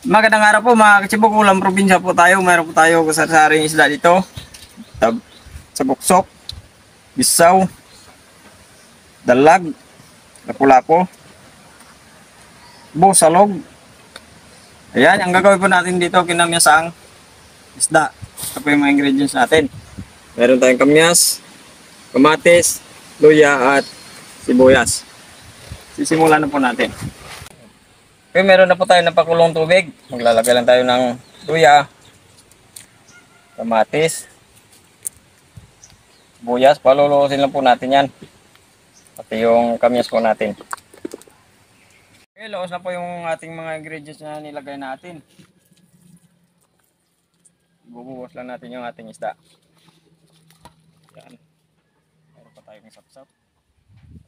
Magandang araw po mga katsibok, ulang probinsya po tayo. Mayroon po tayo kasasaring isda dito. Sa buksok, bisaw, dalag, lapu-lapo, busalog. Ayan, ang gagawin po natin dito, kinamyasang isda. Ito po yung mga ingredients natin. Meron tayong kamyas, kamatis, luya at sibuyas. Sisimulan na po natin. Okay, meron na po tayo ng pakulong tubig. Maglalagay lang tayo ng luya, kamatis, sibuyas. Palulusin lang po natin yan. Pati yung kamyas po natin. Okay, laos na po yung ating mga ingredients na nilagay natin. Bubuhos lang natin yung ating isda. Yan. Meron pa tayong sapsap.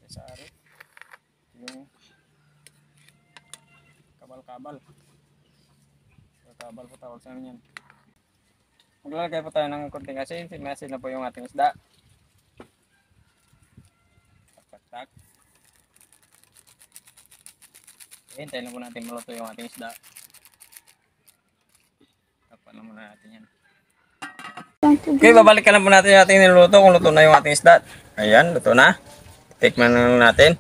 Sari-sari. Yung kabal-kabal. Kabal po tawag sa amin yan. Maglalagay po tayo ng konting asin. Sinasin na po yung ating isda. Tak-tak-tak. Hintayin na po natin maluto yung ating isda. Tapan na muna natin yan. Okay, babalik ka na po natin yung ating niluto kung luto na yung ating isda. Ayan, luto na. Tikman na natin.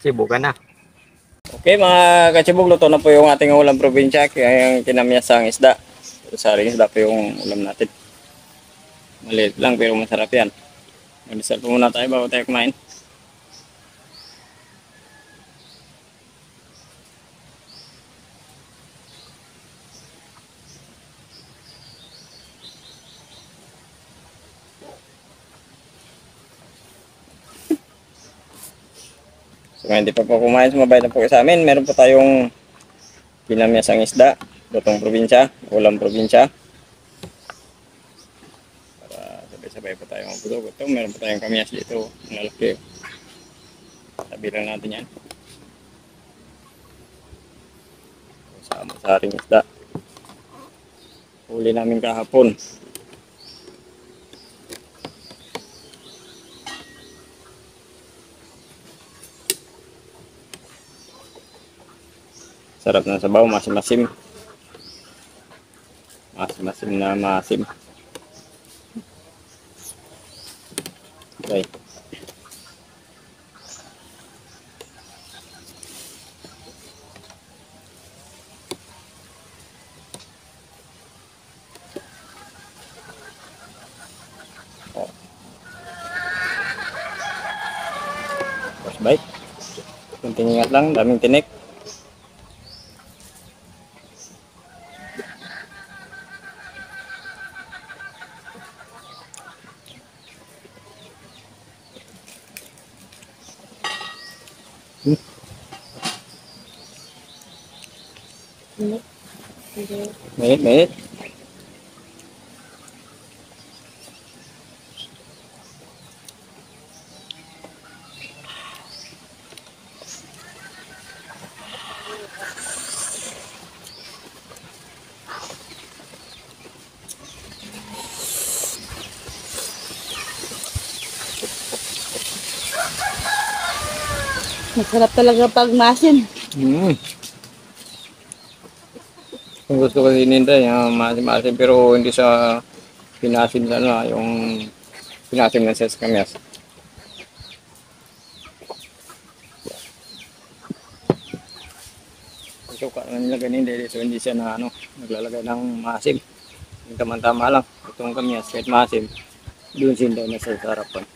Sibukan na. Okay mga katsibog, luto na po yung ating ulam probinsya. Kaya yung kinamyasang isda. Saring isda po yung ulam natin. Maliit lang pero masarap yan. Mag-isal po muna tayo bago tayo kumain. So kung hindi pa po kumain, sumabay na po sa amin. Meron po tayong kinamyasang isda, lutong probinsya, ulam probinsya. Para sabay-sabay po tayong mabulog. Ito, meron po tayong kamyas dito, malaki. Sabi lang natin yan. Sama sa ating isda. Huli namin kahapon. Sarap ng sabaw, masim-masim. Masim-masim na masim. Okay. Oh. First bite. Kunting ingat lang, daming tinik. Mainit. Masarap talaga pag masin. Kung gusto ko hininday, masim-masim pero hindi sa pinasim na yung pinasim na sa kamyas. Ito ka na nilagay ni Dede, so hindi siya na naglalagay ng masim. Yung tama-tama lang, itong kamyas kahit masim, doon sinday na sa sarapan.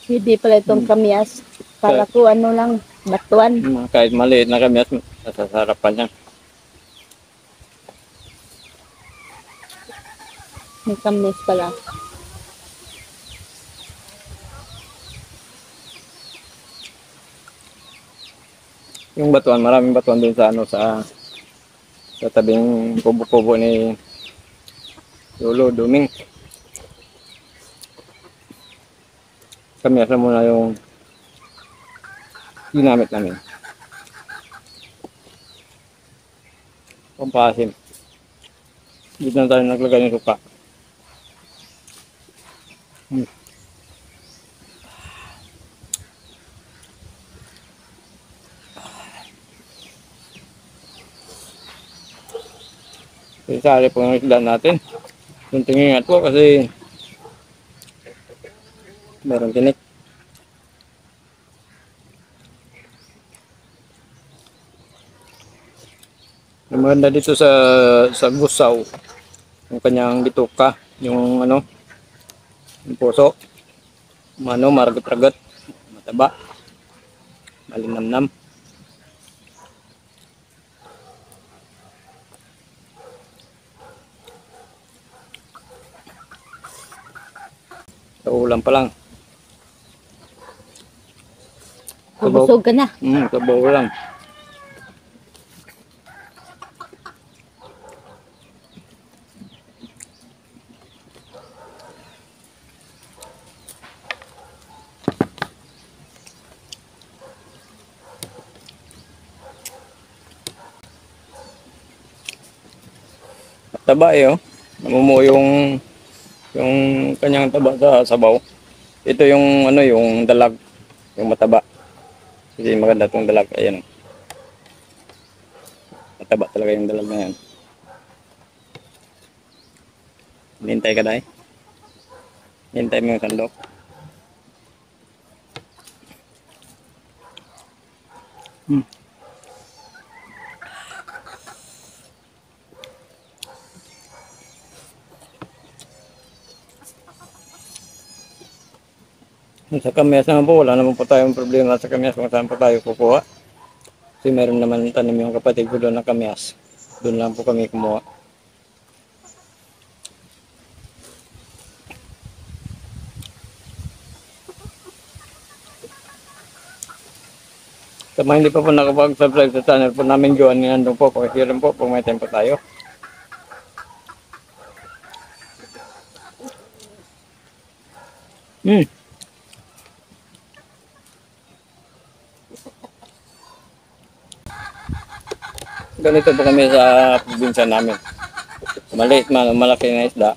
Hindi pala itong kamyas. Para ko ano lang, batuan. Kahit maliit na kamyas, sa sarapan yan. May kamyas pala. Yung batuan, maraming batuan doon sa tabing kubo-kubo ni Lolo Duming. Kamyas na muna yung ginamit namin. Pampasim. Dito na tayo naglagay ng suka. Isali po yung isda natin. Yung tingingat po kasi meron tinik. Yung maganda dito sa Gusaw, yung kanyang bituka, yung ano, yung puso, ano, maragat-ragat, mataba, malinamnam. Sa ulam pa lang. Bubusog ka na. Sabaw lang. Taba eh, oh. Namumuo yung kanyang taba sa sabaw. Ito yung ano, yung dalag, yung mataba. Kasi maganda tong dalag, ayan. Oh. Mataba talaga yung dalag na yan. Hintay ka dahil. Hintay mo yung sandok. Sa kamyas naman po, wala naman po tayong problema sa kamyas kung saan po tayo kukuha. Kasi meron naman tanim yung kapatid ko doon ng kamyas. Doon lang po kami kumuha. Sa mga hindi pa po nakapag-subscribe sa channel po namin, Joan, nandun po, pakishare po kung may time po tayo. Ganito po kami sa probinsya namin. Maliit man o malaki na isda,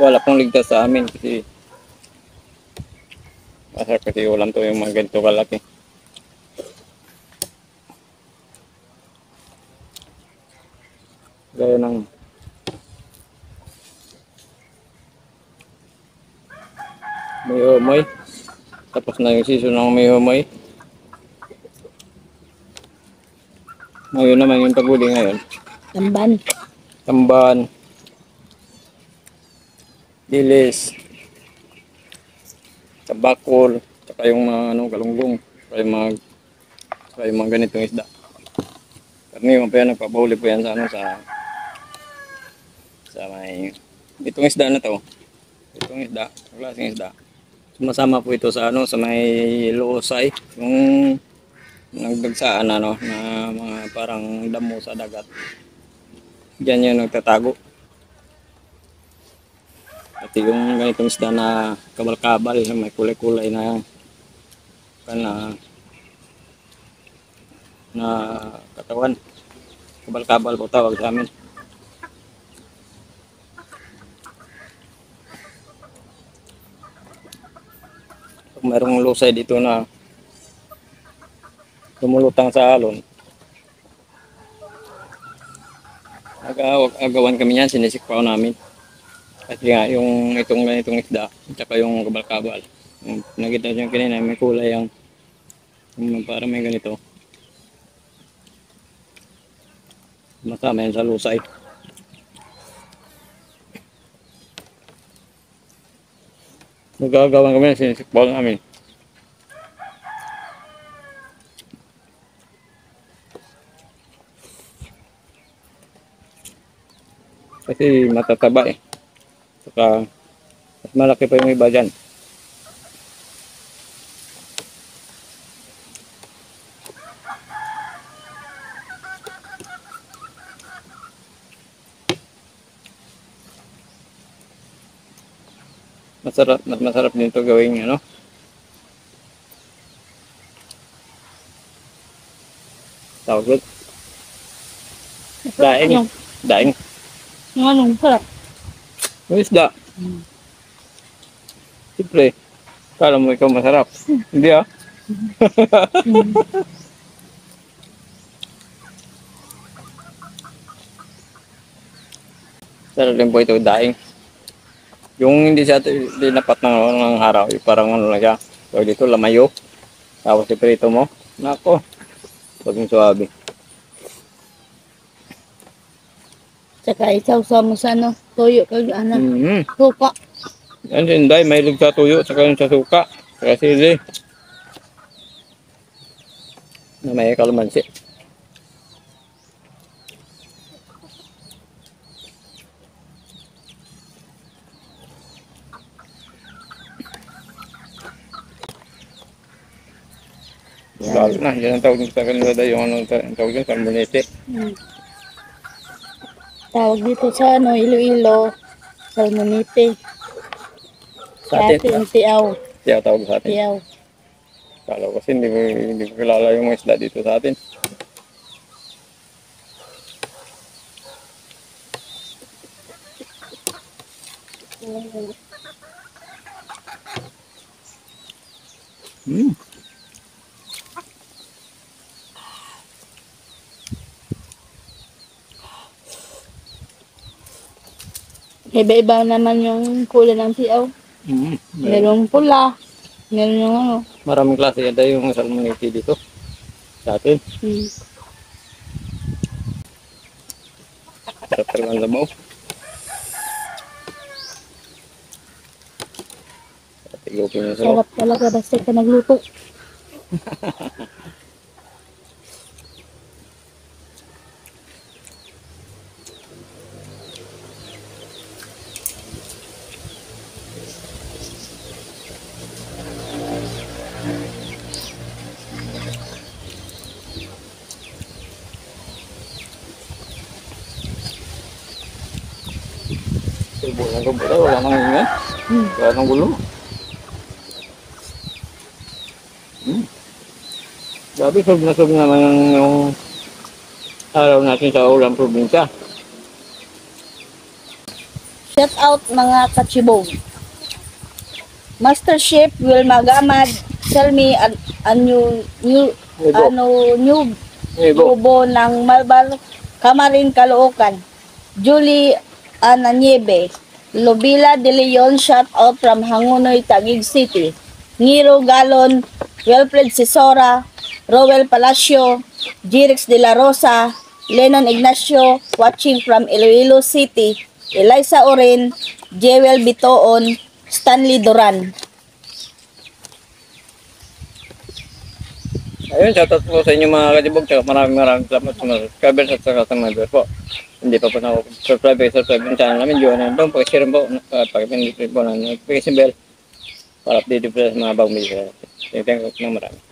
wala pong ligtas sa amin kasi masarap kasi ulam to yung mga ganito kalaki. Gaya ng may humay. Tapos na yung season ng may humay. Ngayon naman yung taguli ngayon. Tamban. Tamban. Dilis. Tabakol. Saka yung mga ano, galunggong. Saka yung mga ganitong isda. Karaniwan pa yan, nagpapahuli po yan sa ano, sa may itong isda na to. Itong isda, klaseng isda. Sumasama po ito sa ano, sa may Loosay, yung nagdagsaan ano, na mga parang damo sa dagat. Diyan yung nagtatago. At yung ganitong isda na kabal-kabal, may kulay-kulay na na katawan. Kabal-kabal po tawag sa amin. Kung mayroong lusay dito na lumulutang sa alon, agawan kami yan, sinisikpaw namin. Kasi nga, yung itong ganitong isda, at saka yung kabal-kabal. Nakita nyo kanina, may kulay yung para may ganito. Masama yan sa lusay. Nagagawan kami, sinisikpaw namin. Kasi matataba eh. Saka mas malaki pa yung iba dyan. Mas masarap din ito gawing ano. Tawag doon. Daing. Daing. Yung anong sarap. Yung isda. Siyempre, kala mo ikaw masarap. Hindi ah. Pero din po ito daing. Yung hindi siya dinapat ng araw, parang ano lang siya. So dito lamayo. Tapos iprito mo. Nako. Paging suwabe. Tsaka isaw-saw mo sa ano, toyo kag ano, Mm-hmm. suka. Yan si Inday, may sa tuyo, saka yung sa suka. Saka sili. Na may kalamansi. Lalo na, yan ang tawag sa kanila daw yung ano, tawag yung salmonete. Hmm. Tawag dito sa ano, Iloilo, salmonite. Sa Sa atin, atin, tiaw. siya tawag sa atin. Tiaw. Kala ko kasi hindi ko kilala yung mga isda dito sa atin. Mm. Iba-iba naman yung kulay ng tiaw. Mm. Merong pula, meron yung ano. Maraming klase yata yung salmonete dito sa atin. Hmm. Sarap talaga ang labaw. Tigopin yung sarap. Sarap talaga basta ka nagluto. Tubo lang ko ba? Wala nang ingay. Hmm. Wala nang gulo. Mm. Sabi, sob na naman yung araw natin sa ulang probinsya. Shout out mga kachibog. Master Chef Wilma Gamad, tell me new Ego. bubo ng Malbar, Camarin, Caloocan. Julie Ananiebe, Lobila De Leon, shout out from Hangunoy, Taguig City. Ngiro Galon, Wilfred Sisora, Rowel Palacio, Jirix De La Rosa, Lennon Ignacio, watching from Iloilo City. Eliza Oren, Jewel Bitoon, Stanley Duran. Ayun, shoutout po sa inyo mga kajibog. Maraming salamat sa mga subscribers at sa mga viewers po. Hindi pa po na-subscribe yung channel namin. Diyo na doon. Pag-share po. Pag-pindit po ng notification bell para update po sa mga bagong video. Thank you na marami.